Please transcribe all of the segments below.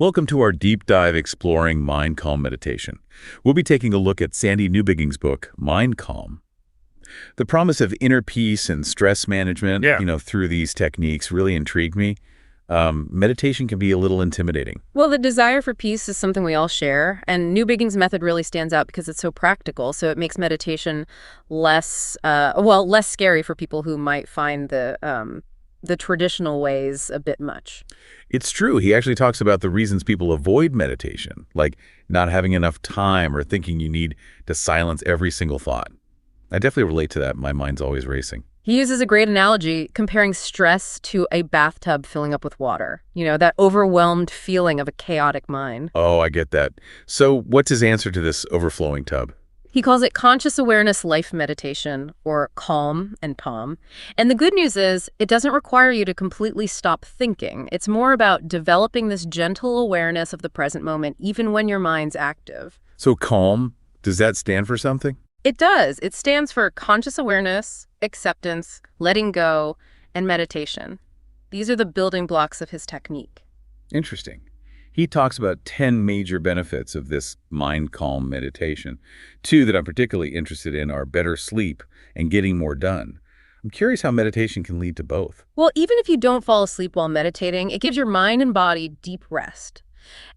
Welcome to our deep dive exploring mind calm meditation. We'll be taking a look at Sandy Newbigging's book, Mind Calm. The promise of inner peace and stress management, through these techniques really intrigued me. Meditation can be a little intimidating. Well, the desire for peace is something we all share, and Newbigging's method really stands out because it's so practical, so it makes meditation less scary for people who might find the traditional ways a bit much. It's true. He actually talks about the reasons people avoid meditation, like not having enough time or thinking you need to silence every single thought. I definitely relate to that. My mind's always racing. He uses a great analogy comparing stress to a bathtub filling up with water. You know, that overwhelmed feeling of a chaotic mind. Oh, I get that. So what's his answer to this overflowing tub? He calls it conscious awareness life meditation, or calm and calm. And the good news is it doesn't require you to completely stop thinking. It's more about developing this gentle awareness of the present moment, even when your mind's active. So calm, does that stand for something? It does. It stands for conscious awareness, acceptance, letting go, and meditation. These are the building blocks of his technique. Interesting. He talks about 10 major benefits of this mind calm meditation. 2 that I'm particularly interested in are better sleep and getting more done. I'm curious how meditation can lead to both. Well, even if you don't fall asleep while meditating, it gives your mind and body deep rest.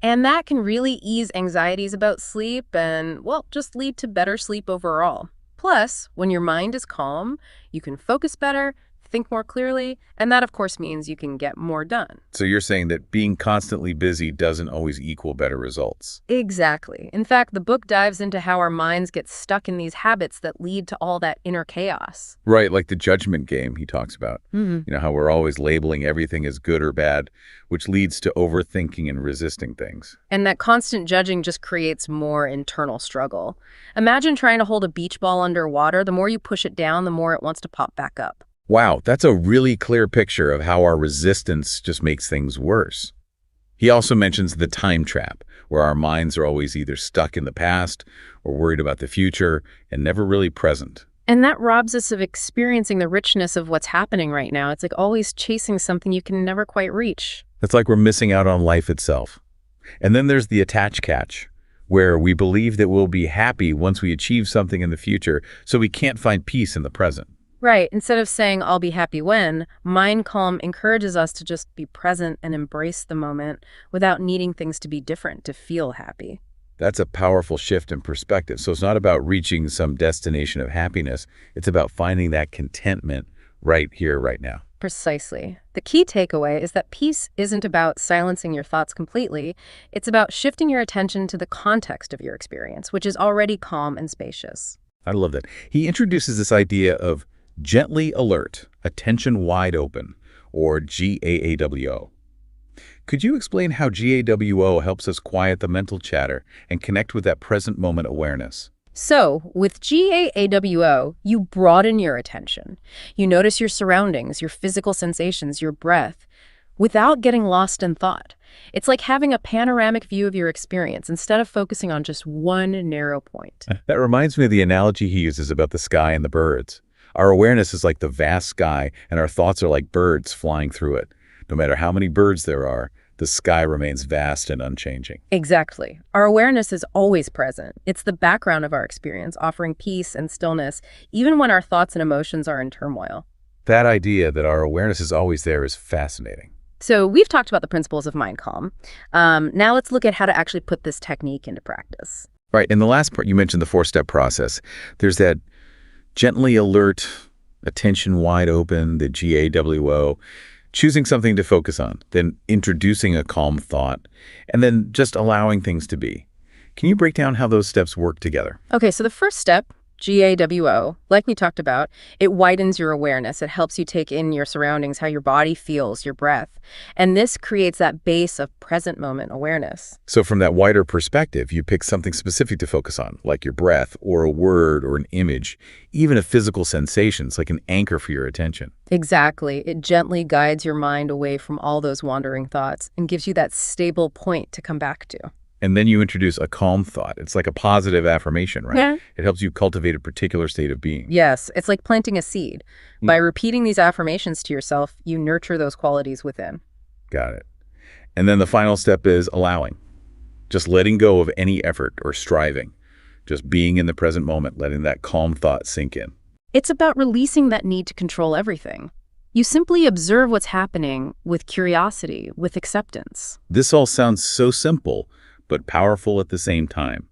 And that can really ease anxieties about sleep and, just lead to better sleep overall. Plus, when your mind is calm, you can focus better, think more clearly, and that, of course, means you can get more done. So you're saying that being constantly busy doesn't always equal better results? Exactly. In fact, the book dives into how our minds get stuck in these habits that lead to all that inner chaos. Right, like the judgment game he talks about. How we're always labeling everything as good or bad, which leads to overthinking and resisting things. And that constant judging just creates more internal struggle. Imagine trying to hold a beach ball underwater. The more you push it down, the more it wants to pop back up. Wow, that's a really clear picture of how our resistance just makes things worse. He also mentions the time trap, where our minds are always either stuck in the past or worried about the future and never really present. And that robs us of experiencing the richness of what's happening right now. It's like always chasing something you can never quite reach. It's like we're missing out on life itself. And then there's the attach catch, where we believe that we'll be happy once we achieve something in the future, so we can't find peace in the present. Right. Instead of saying, I'll be happy when, mind calm encourages us to just be present and embrace the moment without needing things to be different to feel happy. That's a powerful shift in perspective. So it's not about reaching some destination of happiness. It's about finding that contentment right here, right now. Precisely. The key takeaway is that peace isn't about silencing your thoughts completely. It's about shifting your attention to the context of your experience, which is already calm and spacious. I love that. He introduces this idea of gently alert, attention wide open, or GAAWO. Could you explain how GAWO helps us quiet the mental chatter and connect with that present moment awareness? So, with GAAWO, you broaden your attention. You notice your surroundings, your physical sensations, your breath, without getting lost in thought. It's like having a panoramic view of your experience instead of focusing on just one narrow point. That reminds me of the analogy he uses about the sky and the birds. Our awareness is like the vast sky, and our thoughts are like birds flying through it. No matter how many birds there are, the sky remains vast and unchanging. Exactly. Our awareness is always present. It's the background of our experience, offering peace and stillness, even when our thoughts and emotions are in turmoil. That idea that our awareness is always there is fascinating. So we've talked about the principles of mind calm. Now let's look at how to actually put this technique into practice. Right. In the last part, you mentioned the 4-step process. There's that gently alert, attention wide open, the GAWO, choosing something to focus on, then introducing a calm thought, and then just allowing things to be. Can you break down how those steps work together? Okay, so the first step, GAWO, like we talked about, it widens your awareness. It helps you take in your surroundings, how your body feels, your breath. And this creates that base of present moment awareness. So from that wider perspective, you pick something specific to focus on, like your breath or a word or an image, even a physical sensations like an anchor for your attention. Exactly. It gently guides your mind away from all those wandering thoughts and gives you that stable point to come back to. And then you introduce a calm thought. It's like a positive affirmation, right? Yeah. It helps you cultivate a particular state of being. Yes, it's like planting a seed. By repeating these affirmations to yourself, you nurture those qualities within. Got it. And then the final step is allowing, just letting go of any effort or striving, just being in the present moment, letting that calm thought sink in. It's about releasing that need to control everything. You simply observe what's happening with curiosity, with acceptance. This all sounds so simple, but powerful at the same time.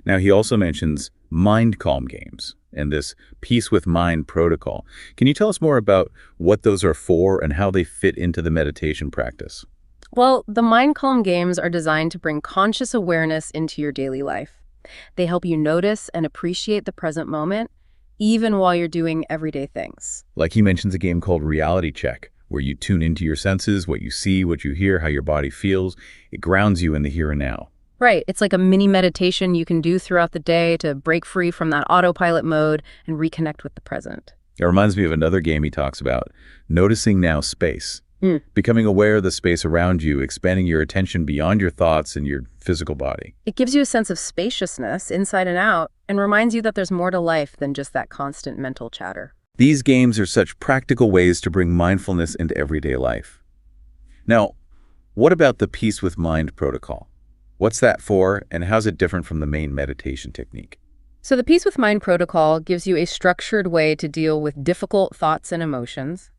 Now, he also mentions mind calm games and this peace with mind protocol. Can you tell us more about what those are for and how they fit into the meditation practice? Well, the mind calm games are designed to bring conscious awareness into your daily life. They help you notice and appreciate the present moment, even while you're doing everyday things. Like he mentions a game called Reality Check, where you tune into your senses, what you see, what you hear, how your body feels. It grounds you in the here and now. Right, it's like a mini meditation you can do throughout the day to break free from that autopilot mode and reconnect with the present. It reminds me of another game he talks about, noticing now space. Becoming aware of the space around you, expanding your attention beyond your thoughts and your physical body. It gives you a sense of spaciousness inside and out and reminds you that there's more to life than just that constant mental chatter. These games are such practical ways to bring mindfulness into everyday life. Now, what about the Peace with Mind protocol? What's that for, and how's it different from the main meditation technique? So the Peace with Mind protocol gives you a structured way to deal with difficult thoughts and emotions,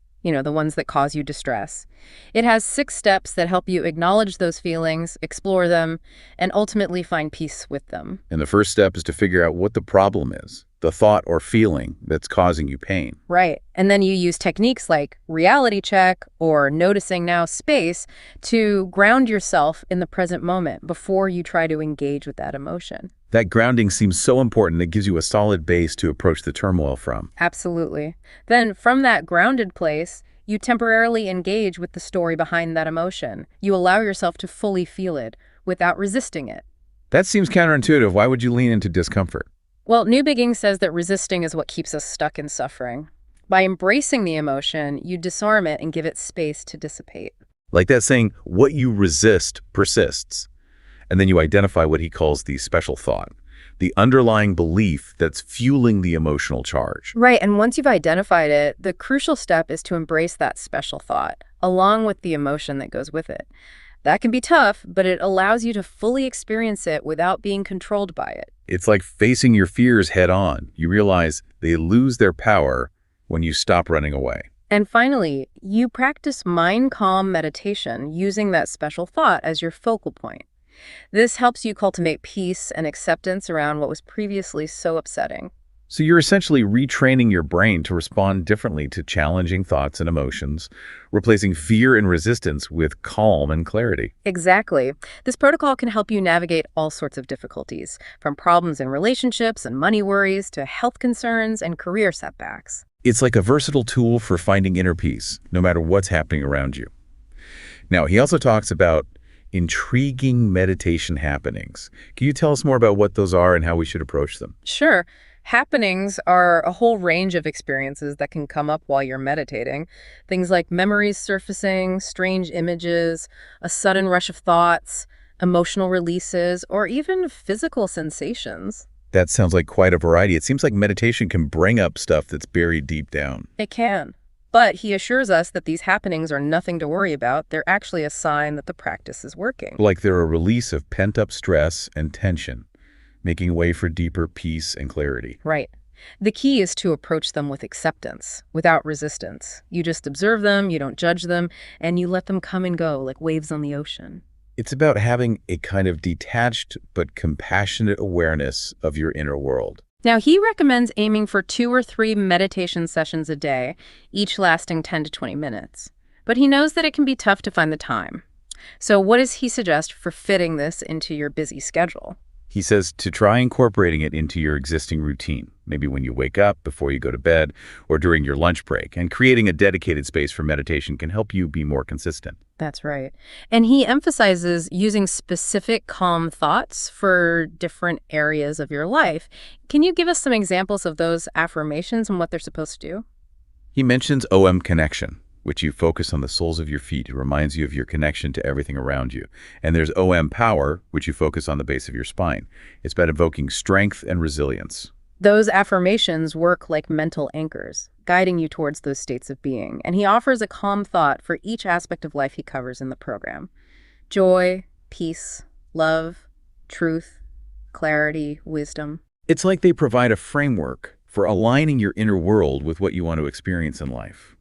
the ones that cause you distress. It has 6 steps that help you acknowledge those feelings, explore them, and ultimately find peace with them. And the first step is to figure out what the problem is, the thought or feeling that's causing you pain. Right. And then you use techniques like reality check or noticing now space to ground yourself in the present moment before you try to engage with that emotion. That grounding seems so important. It gives you a solid base to approach the turmoil from. Absolutely. Then from that grounded place, you temporarily engage with the story behind that emotion. You allow yourself to fully feel it without resisting it. That seems counterintuitive. Why would you lean into discomfort? Well, Newbigging says that resisting is what keeps us stuck in suffering. By embracing the emotion, you disarm it and give it space to dissipate. Like that saying, what you resist persists. And then you identify what he calls the special thought, the underlying belief that's fueling the emotional charge. Right, and once you've identified it, the crucial step is to embrace that special thought, along with the emotion that goes with it. That can be tough, but it allows you to fully experience it without being controlled by it. It's like facing your fears head on. You realize they lose their power when you stop running away. And finally, you practice mind calm meditation using that special thought as your focal point. This helps you cultivate peace and acceptance around what was previously so upsetting. So you're essentially retraining your brain to respond differently to challenging thoughts and emotions, replacing fear and resistance with calm and clarity. Exactly. This protocol can help you navigate all sorts of difficulties, from problems in relationships and money worries to health concerns and career setbacks. It's like a versatile tool for finding inner peace, no matter what's happening around you. Now, he also talks about intriguing meditation happenings. Can you tell us more about what those are and how we should approach them? Sure. Happenings are a whole range of experiences that can come up while you're meditating. Things like memories surfacing, strange images, a sudden rush of thoughts, emotional releases, or even physical sensations. That sounds like quite a variety. It seems like meditation can bring up stuff that's buried deep down. It can. But he assures us that these happenings are nothing to worry about. They're actually a sign that the practice is working. Like they're a release of pent-up stress and tension, making way for deeper peace and clarity. Right. The key is to approach them with acceptance, without resistance. You just observe them, you don't judge them, and you let them come and go like waves on the ocean. It's about having a kind of detached but compassionate awareness of your inner world. Now, he recommends aiming for 2 or 3 meditation sessions a day, each lasting 10 to 20 minutes. But he knows that it can be tough to find the time. So what does he suggest for fitting this into your busy schedule? He says to try incorporating it into your existing routine, maybe when you wake up, before you go to bed, or during your lunch break. And creating a dedicated space for meditation can help you be more consistent. That's right. And he emphasizes using specific calm thoughts for different areas of your life. Can you give us some examples of those affirmations and what they're supposed to do? He mentions OM connection, which you focus on the soles of your feet. It reminds you of your connection to everything around you. And there's OM power, which you focus on the base of your spine. It's about evoking strength and resilience. Those affirmations work like mental anchors, guiding you towards those states of being. And he offers a calm thought for each aspect of life he covers in the program. Joy, peace, love, truth, clarity, wisdom. It's like they provide a framework for aligning your inner world with what you want to experience in life.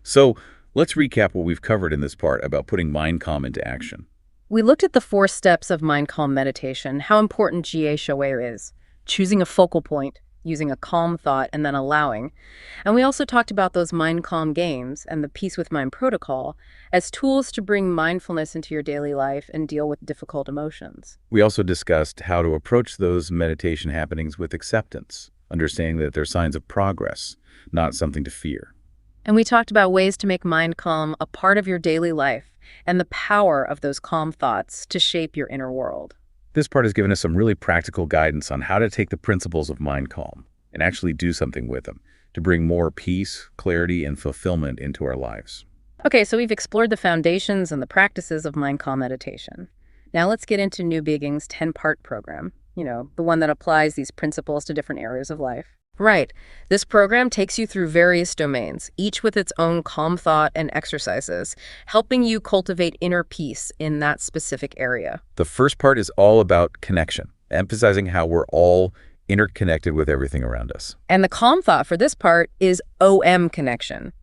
So let's recap what we've covered in this part about putting mind calm into action. We looked at the 4 steps of mind calm meditation, how important GA Shoei is, choosing a focal point, using a calm thought, and then allowing. And we also talked about those mind calm games and the Peace with Mind protocol as tools to bring mindfulness into your daily life and deal with difficult emotions. We also discussed how to approach those meditation happenings with acceptance, understanding that they're signs of progress, not something to fear. And we talked about ways to make mind calm a part of your daily life and the power of those calm thoughts to shape your inner world. This part has given us some really practical guidance on how to take the principles of mind calm and actually do something with them to bring more peace, clarity, and fulfillment into our lives. Okay, so we've explored the foundations and the practices of mind calm meditation. Now let's get into Newbigging's 10-part program, the one that applies these principles to different areas of life. Right. This program takes you through various domains, each with its own calm thought and exercises, helping you cultivate inner peace in that specific area. The first part is all about connection, emphasizing how we're all interconnected with everything around us. And the calm thought for this part is OM connection.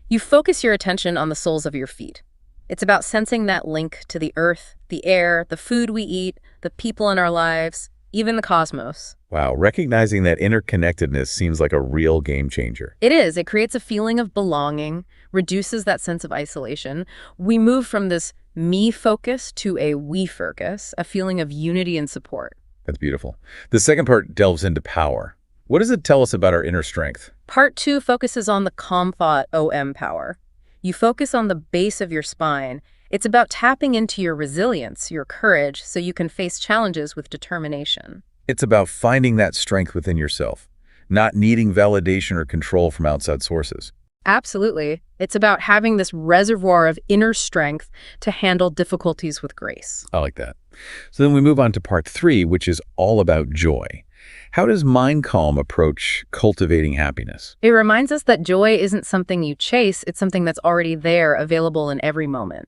You focus your attention on the soles of your feet. It's about sensing that link to the earth, the air, the food we eat, the people in our lives, even the cosmos. Wow, recognizing that interconnectedness seems like a real game changer. It is. It creates a feeling of belonging, reduces that sense of isolation. We move from this me focus to a we focus, a feeling of unity and support. That's beautiful. The second part delves into power. What does it tell us about our inner strength? Part 2 focuses on the calm thought OM power. You focus on the base of your spine. It's about tapping into your resilience, your courage, so you can face challenges with determination. It's about finding that strength within yourself, not needing validation or control from outside sources. Absolutely. It's about having this reservoir of inner strength to handle difficulties with grace. I like that. So then we move on to part 3, which is all about joy. How does mind calm approach cultivating happiness? It reminds us that joy isn't something you chase, it's something that's already there, available in every moment.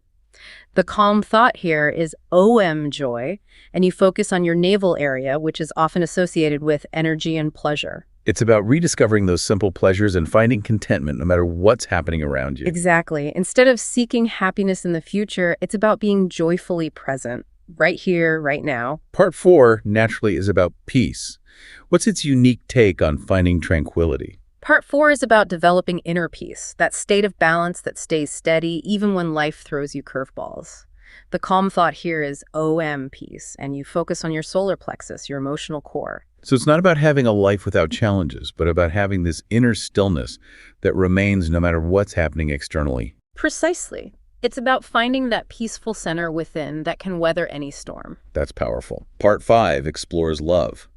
The calm thought here is OM joy, and you focus on your navel area, which is often associated with energy and pleasure. It's about rediscovering those simple pleasures and finding contentment no matter what's happening around you. Exactly. Instead of seeking happiness in the future, it's about being joyfully present, right here, right now. Part 4, naturally, is about peace. What's its unique take on finding tranquility? Part 4 is about developing inner peace, that state of balance that stays steady even when life throws you curveballs. The calm thought here is OM peace, and you focus on your solar plexus, your emotional core. So it's not about having a life without challenges, but about having this inner stillness that remains no matter what's happening externally. Precisely. It's about finding that peaceful center within that can weather any storm. That's powerful. Part 5 explores love.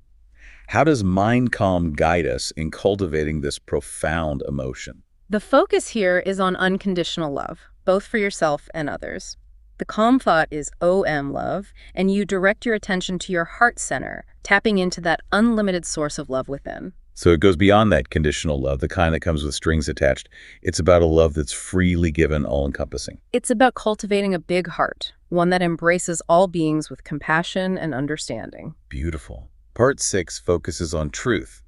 How does mind calm guide us in cultivating this profound emotion? The focus here is on unconditional love, both for yourself and others. The calm thought is OM love, and you direct your attention to your heart center, tapping into that unlimited source of love within. So it goes beyond that conditional love, the kind that comes with strings attached. It's about a love that's freely given, all-encompassing. It's about cultivating a big heart, one that embraces all beings with compassion and understanding. Beautiful. Part 6 focuses on truth.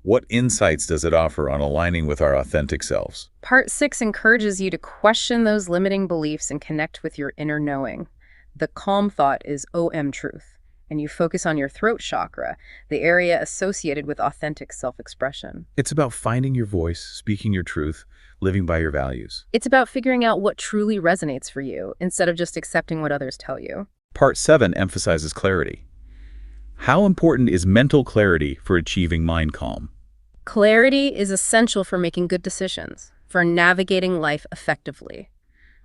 What insights does it offer on aligning with our authentic selves? Part 6 encourages you to question those limiting beliefs and connect with your inner knowing. The calm thought is OM truth, and you focus on your throat chakra, the area associated with authentic self-expression. It's about finding your voice, speaking your truth, living by your values. It's about figuring out what truly resonates for you, instead of just accepting what others tell you. Part 7 emphasizes clarity. How important is mental clarity for achieving mind calm? Clarity is essential for making good decisions, for navigating life effectively.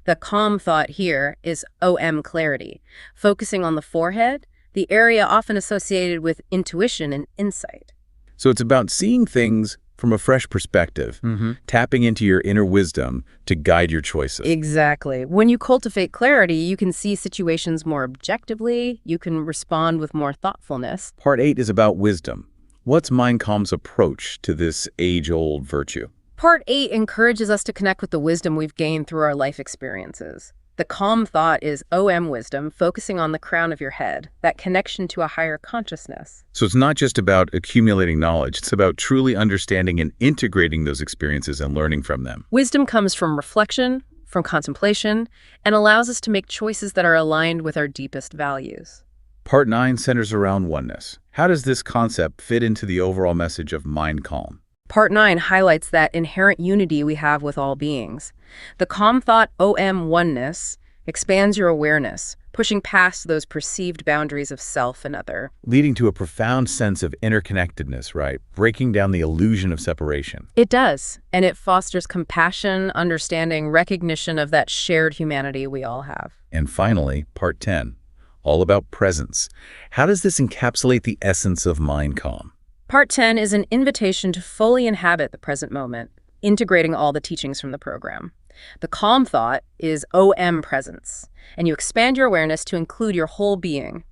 The calm thought here is OM clarity, focusing on the forehead, the area often associated with intuition and insight. So it's about seeing things from a fresh perspective, tapping into your inner wisdom to guide your choices. Exactly. When you cultivate clarity, you can see situations more objectively, you can respond with more thoughtfulness. Part 8 is about wisdom. What's mind calm's approach to this age-old virtue? Part 8 encourages us to connect with the wisdom we've gained through our life experiences. The calm thought is OM wisdom, focusing on the crown of your head, that connection to a higher consciousness. So it's not just about accumulating knowledge, it's about truly understanding and integrating those experiences and learning from them. Wisdom comes from reflection, from contemplation, and allows us to make choices that are aligned with our deepest values. Part 9 centers around oneness. How does this concept fit into the overall message of mind calm? Part 9 highlights that inherent unity we have with all beings. The calm thought OM oneness expands your awareness, pushing past those perceived boundaries of self and other. Leading to a profound sense of interconnectedness, right? Breaking down the illusion of separation. It does, and it fosters compassion, understanding, recognition of that shared humanity we all have. And finally, Part 10, all about presence. How does this encapsulate the essence of mind calm? Part 10 is an invitation to fully inhabit the present moment, integrating all the teachings from the program. The calm thought is OM presence, and you expand your awareness to include your whole being,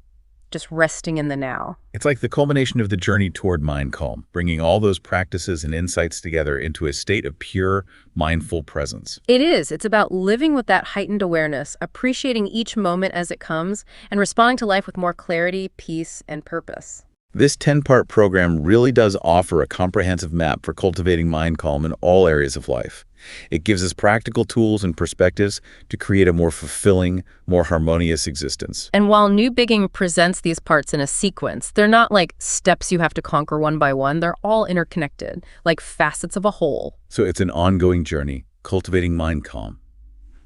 just resting in the now. It's like the culmination of the journey toward mind calm, bringing all those practices and insights together into a state of pure, mindful presence. It is. It's about living with that heightened awareness, appreciating each moment as it comes, and responding to life with more clarity, peace, and purpose. This 10-part program really does offer a comprehensive map for cultivating mind calm in all areas of life. It gives us practical tools and perspectives to create a more fulfilling, more harmonious existence. And while Newbigging presents these parts in a sequence, they're not like steps you have to conquer one by one. They're all interconnected, like facets of a whole. So it's an ongoing journey, cultivating mind calm,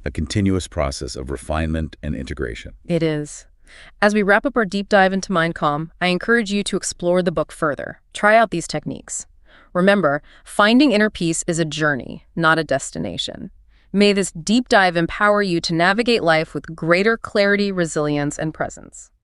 a continuous process of refinement and integration. It is. As we wrap up our deep dive into mind calm, I encourage you to explore the book further. Try out these techniques. Remember, finding inner peace is a journey, not a destination. May this deep dive empower you to navigate life with greater clarity, resilience, and presence.